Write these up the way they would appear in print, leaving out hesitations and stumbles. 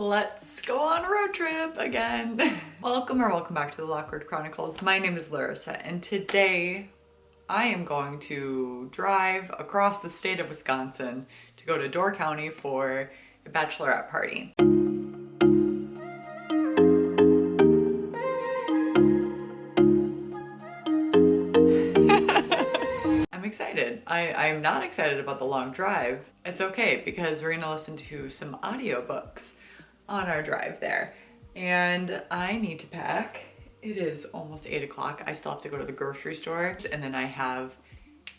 Let's go on a road trip again. Welcome back to the Lawkward Chronicles. My name is Larissa and today I am going to drive across the state of Wisconsin to go to Door County for a bachelorette party. I'm excited. I'm not excited about the long drive. It's okay because we're gonna listen to some audiobooks on our drive there. And I need to pack. It is almost 8 o'clock. I still have to go to the grocery store. And then I have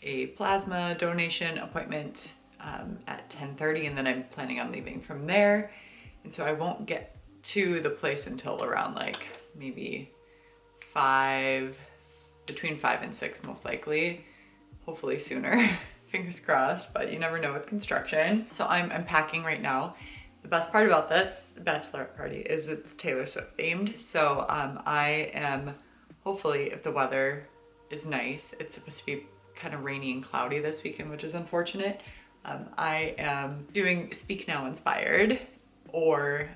a plasma donation appointment at 10:30, and then I'm planning on leaving from there. And so I won't get to the place until around like maybe 5, between 5 and 6 most likely. Hopefully sooner. Fingers crossed, but you never know with construction. So I'm packing right now. The best part about this bachelorette party is it's Taylor Swift themed. So I am, hopefully if the weather is nice, it's supposed to be kind of rainy and cloudy this weekend, which is unfortunate. I am doing Speak Now inspired, or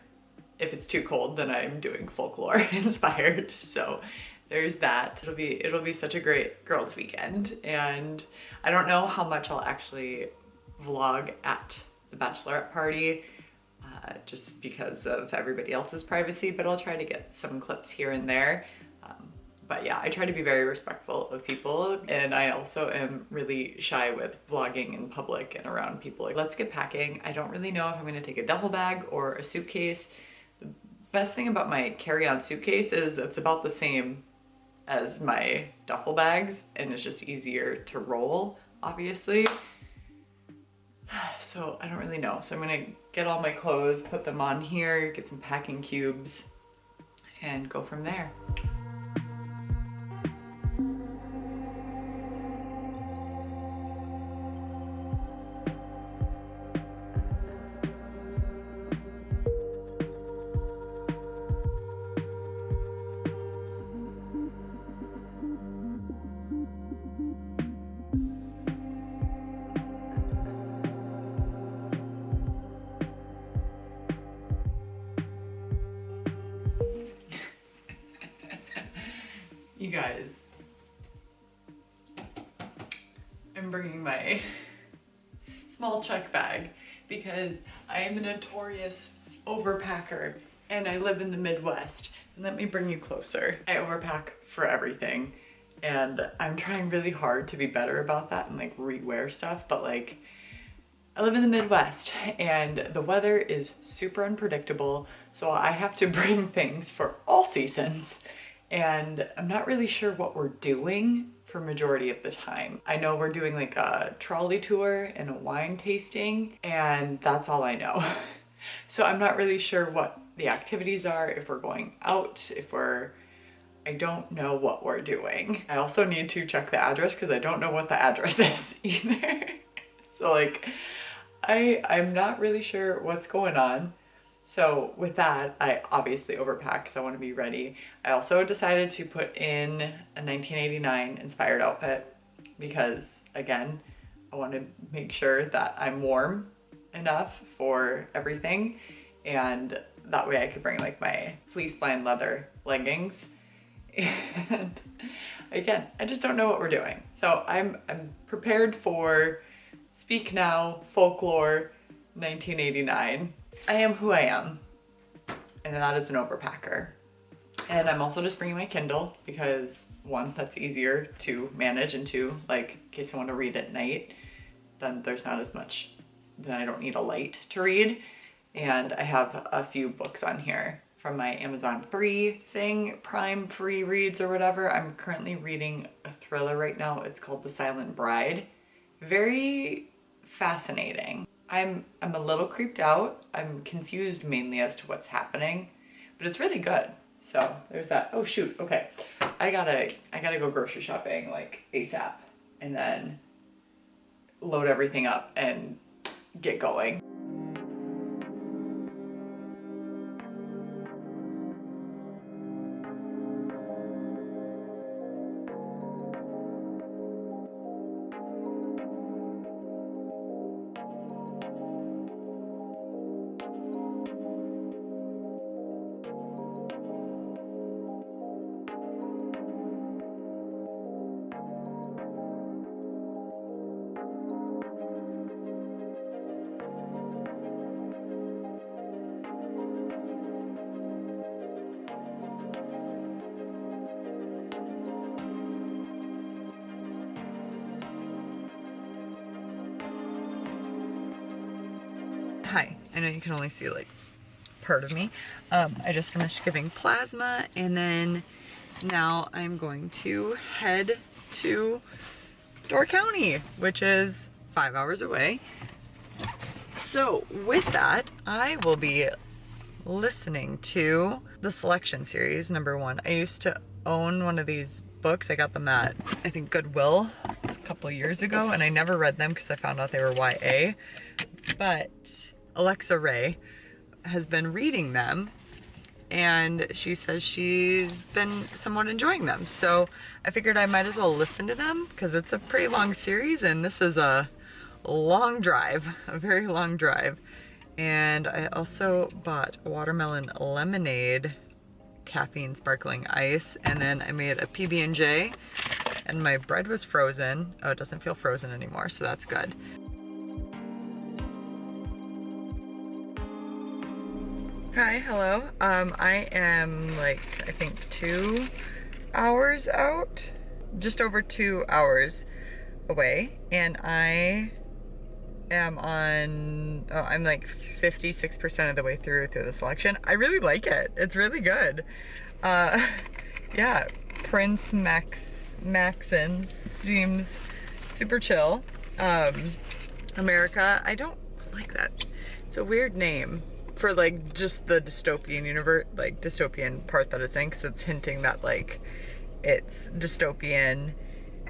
if it's too cold, then I'm doing folklore inspired. So there's that. It'll be such a great girls weekend, and I don't know how much I'll actually vlog at the bachelorette party just because of everybody else's privacy, but I'll try to get some clips here and there. But yeah, I try to be very respectful of people, and I also am really shy with vlogging in public and around people. Like, let's get packing. I don't really know if I'm gonna take a duffel bag or a suitcase. The best thing about my carry-on suitcase is it's about the same as my duffel bags, and it's just easier to roll, obviously. So I don't really know. So I'm gonna get all my clothes, put them on here, get some packing cubes, and go from there. You guys, I'm bringing my small check bag because I am a notorious overpacker and I live in the Midwest. And let me bring you closer. I overpack for everything, and I'm trying really hard to be better about that and like rewear stuff, but like I live in the Midwest and the weather is super unpredictable, so I have to bring things for all seasons. And I'm not really sure what we're doing for majority of the time. I know we're doing like a trolley tour and a wine tasting, and that's all I know. So I'm not really sure what the activities are, if we're going out, I don't know what we're doing. I also need to check the address because I don't know what the address is either. So like, I'm not really sure what's going on. So with that, I obviously overpack because I want to be ready. I also decided to put in a 1989 inspired outfit because, again, I want to make sure that I'm warm enough for everything, and that way I could bring like my fleece lined leather leggings. And again, I just don't know what we're doing. So I'm prepared for Speak Now, folklore, 1989. I am who I am, and that is an overpacker. And I'm also just bringing my Kindle because, one, that's easier to manage, and two, like in case I want to read at night, then there's not as much, then I don't need a light to read. And I have a few books on here from my Amazon free thing, Prime free reads or whatever. I'm currently reading a thriller right now. It's called The Silent Bride. Very fascinating. I'm a little creeped out. I'm confused mainly as to what's happening, but it's really good. So there's that. Oh shoot, okay. I gotta go grocery shopping like ASAP and then load everything up and get going. I know you can only see like part of me. I just finished giving plasma, and then now I'm going to head to Door County, which is 5 hours away. So with that, I will be listening to the Selection series, #1. I used to own one of these books. I got them at, I think, Goodwill a couple of years ago, and I never read them because I found out they were YA. But Alexa Ray has been reading them, and she says she's been somewhat enjoying them. So I figured I might as well listen to them because it's a pretty long series, and this is a long drive, a very long drive. And I also bought watermelon lemonade, caffeine sparkling ice, and then I made a PB&J, and my bread was frozen. Oh, it doesn't feel frozen anymore, so that's good. Hi, hello. I am like, I think 2 hours out, just over 2 hours away, and I am on, oh, I'm like 56% of the way through the Selection. I really like it. It's really good. Yeah, Prince Maxon seems super chill. America, I don't like that. It's a weird name for like just the dystopian universe, like dystopian part that it's in, because it's hinting that like it's dystopian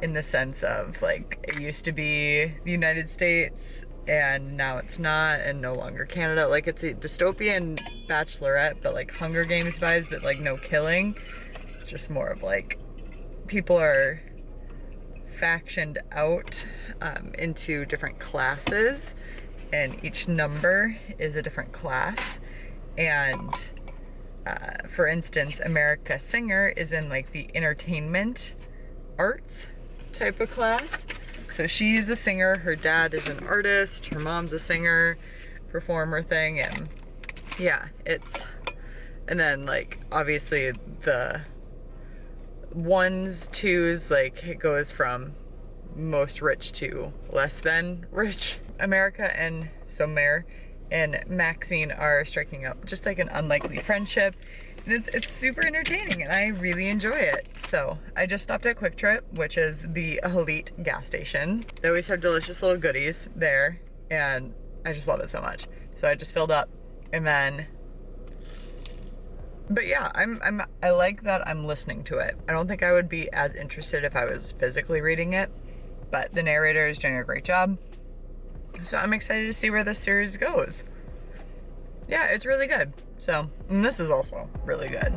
in the sense of like it used to be the United States and now it's not, and no longer Canada. Like it's a dystopian bachelorette, but like Hunger Games vibes, but like no killing. Just more of like people are factioned out into different classes, and each number is a different class. And for instance, America Singer is in like the entertainment arts type of class. So she's a singer, her dad is an artist, her mom's a singer, performer thing, and yeah, it's, and then like obviously the ones, twos, like it goes from most rich to less than rich. America and so Mare and Maxine are striking up just like an unlikely friendship. And it's super entertaining, and I really enjoy it. So I just stopped at Quick Trip, which is the elite gas station. They always have delicious little goodies there, and I just love it so much. So I just filled up, and then, but yeah, I like that I'm listening to it. I don't think I would be as interested if I was physically reading it, but the narrator is doing a great job. So I'm excited to see where this series goes. Yeah, it's really good. So, and this is also really good.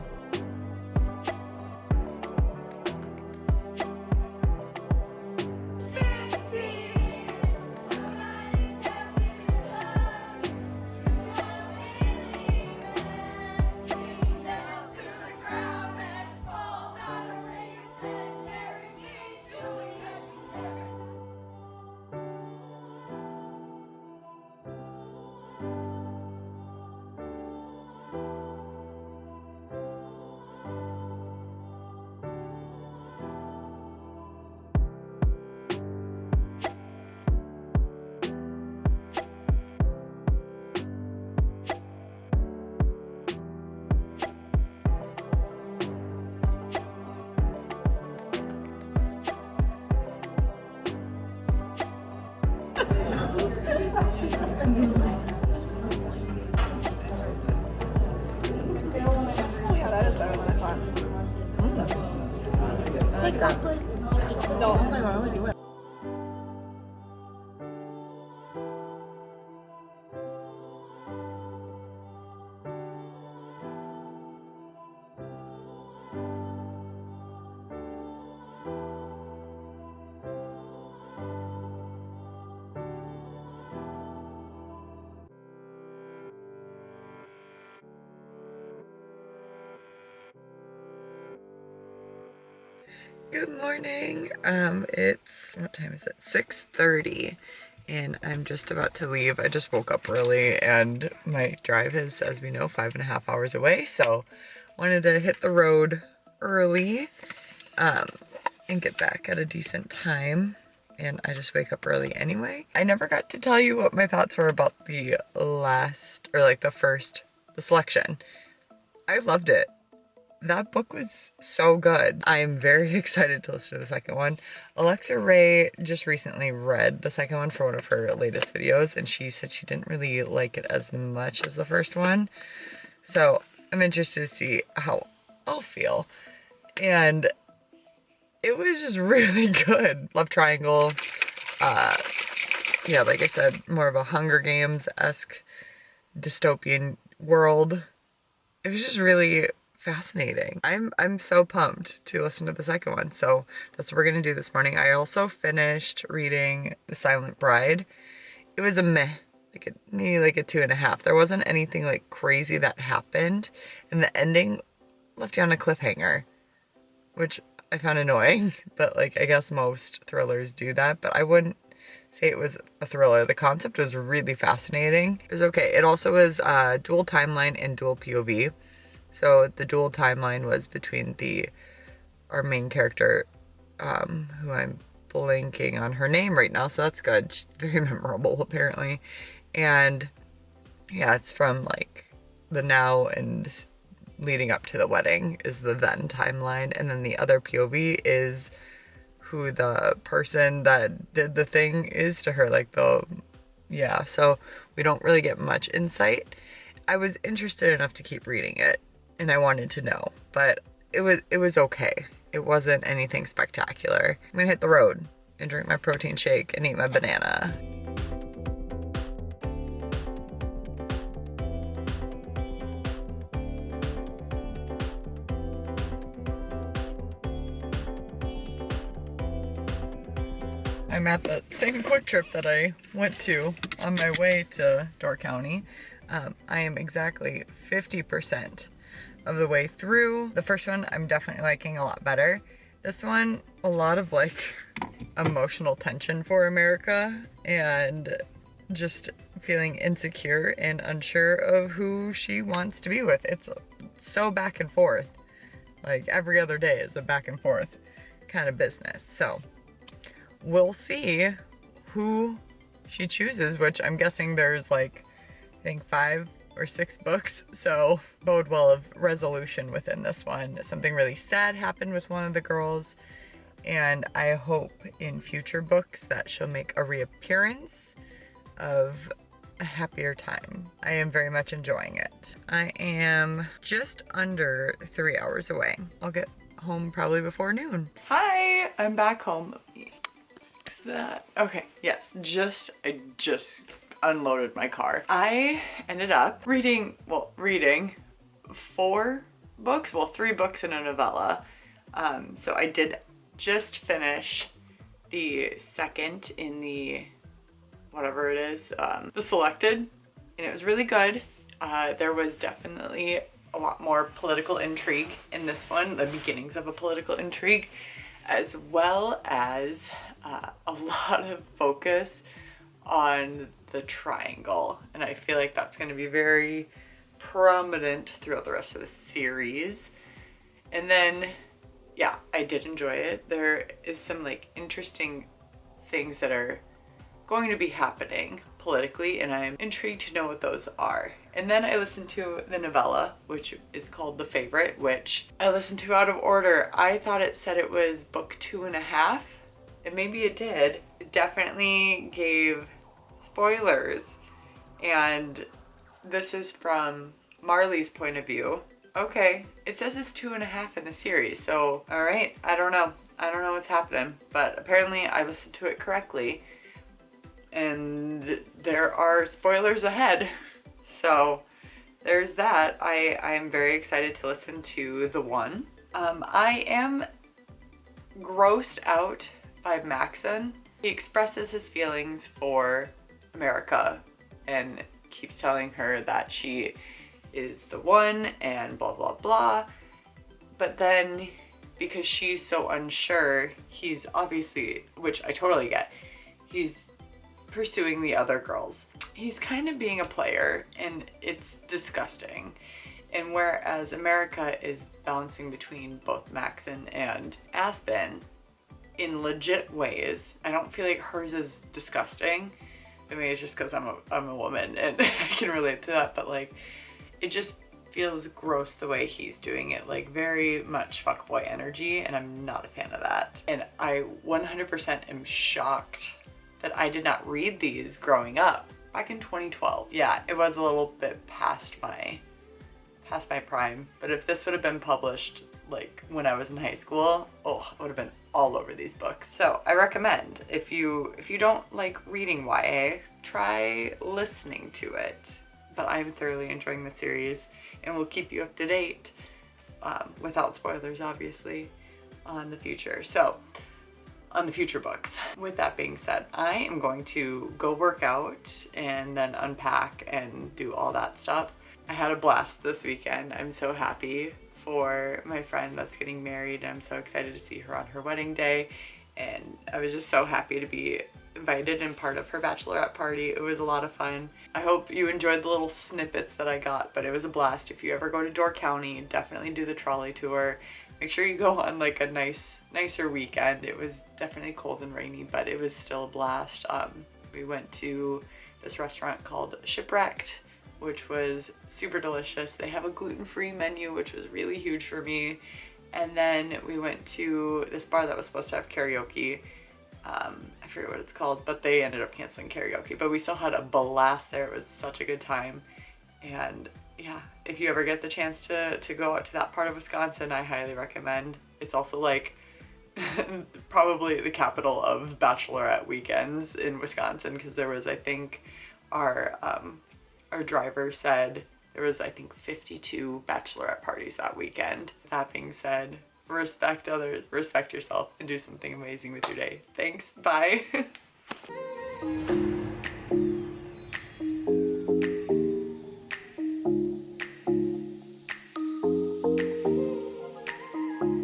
Good morning. It's, what time is it? 6:30, and I'm just about to leave. I just woke up early, and my drive is, as we know, 5.5 hours away, so wanted to hit the road early and get back at a decent time. and I just wake up early anyway. I never got to tell you what my thoughts were about the selection. I loved it. That book was so good. I am very excited to listen to the second one. Alexa Ray just recently read the second one for one of her latest videos, and she said she didn't really like it as much as the first one. So I'm interested to see how I'll feel. And it was just really good. Love Triangle. Yeah, like I said, more of a Hunger Games-esque dystopian world. It was just really fascinating. I'm so pumped to listen to the second one, so that's what we're gonna do this morning. I also finished reading The Silent Bride. It was a meh, maybe like a 2.5. There wasn't anything like crazy that happened, and the ending left you on a cliffhanger, which I found annoying, but like I guess most thrillers do that, but I wouldn't say it was a thriller. The concept was really fascinating. It was okay. It also was dual timeline and dual POV. So the dual timeline was between our main character, who I'm blanking on her name right now, so that's good. She's very memorable apparently. And yeah, it's from like the now and leading up to the wedding is the then timeline, and then the other POV is who the person that did the thing is to her, yeah, so we don't really get much insight. I was interested enough to keep reading it, and I wanted to know, but it was okay. It wasn't anything spectacular. I'm gonna hit the road and drink my protein shake and eat my banana. I'm at the same Quick Trip that I went to on my way to Door County. I am exactly 50% of the way through. The first one I'm definitely liking a lot better. This one, a lot of like emotional tension for America and just feeling insecure and unsure of who she wants to be with. It's so back and forth. Like every other day is a back and forth kind of business. So we'll see who she chooses, which I'm guessing there's like, I think 5 or 6 books, so bode well of resolution within this one. Something really sad happened with one of the girls, and I hope in future books that she'll make a reappearance of a happier time. I am very much enjoying it. I am just under 3 hours away. I'll get home probably before noon. Hi, I'm back home. Okay, yes, I just unloaded my car. I ended up reading 4 books, 3 books and a novella. So I did just finish the second in the, whatever it is, the selected, and it was really good. There was definitely a lot more political intrigue in this one, the beginnings of a political intrigue, as well as a lot of focus on the triangle, and I feel like that's going to be very prominent throughout the rest of the series. And then yeah, I did enjoy it. There is some like interesting things that are going to be happening politically, and I'm intrigued to know what those are. And then I listened to the novella, which is called The Favorite, which I listened to out of order. I thought it said it was book 2.5, and maybe it did. It definitely gave spoilers, and this is from Marley's point of view. Okay, it says it's 2.5 in the series, so all right, I don't know what's happening, but apparently I listened to it correctly, and there are spoilers ahead. So there's that. I am very excited to listen to the one. I am grossed out by Maxon. He expresses his feelings for America and keeps telling her that she is the one and blah blah blah. But then, because she's so unsure, he's obviously, which I totally get, he's pursuing the other girls. He's kind of being a player, and it's disgusting. And whereas America is balancing between both Maxon and Aspen, in legit ways. I don't feel like hers is disgusting. I mean, it's just because I'm a woman and I can relate to that, but like, it just feels gross the way he's doing it, like very much fuckboy energy, and I'm not a fan of that. And I 100% am shocked that I did not read these growing up back in 2012. Yeah, it was a little bit past my prime, but if this would have been published like when I was in high school, oh, I would have been all over these books. So I recommend, if you don't like reading YA, try listening to it. But I'm thoroughly enjoying the series, and we'll keep you up to date, without spoilers obviously, on the future. So, on the future books. With that being said, I am going to go work out and then unpack and do all that stuff. I had a blast this weekend. I'm so happy for my friend that's getting married. I'm so excited to see her on her wedding day, and I was just so happy to be invited and part of her bachelorette party. It was a lot of fun. I hope you enjoyed the little snippets that I got, but it was a blast. If you ever go to Door County, definitely do the trolley tour. Make sure you go on like a nicer weekend. It was definitely cold and rainy, but it was still a blast. We went to this restaurant called Shipwrecked, which was super delicious. They have a gluten-free menu, which was really huge for me. And then we went to this bar that was supposed to have karaoke. I forget what it's called, but they ended up canceling karaoke. But we still had a blast there. It was such a good time. And yeah, if you ever get the chance to go out to that part of Wisconsin, I highly recommend. It's also like probably the capital of bachelorette weekends in Wisconsin, because there was, I think, our driver said there was, I think, 52 bachelorette parties that weekend. That being said, respect others, respect yourself, and do something amazing with your day. Thanks, bye.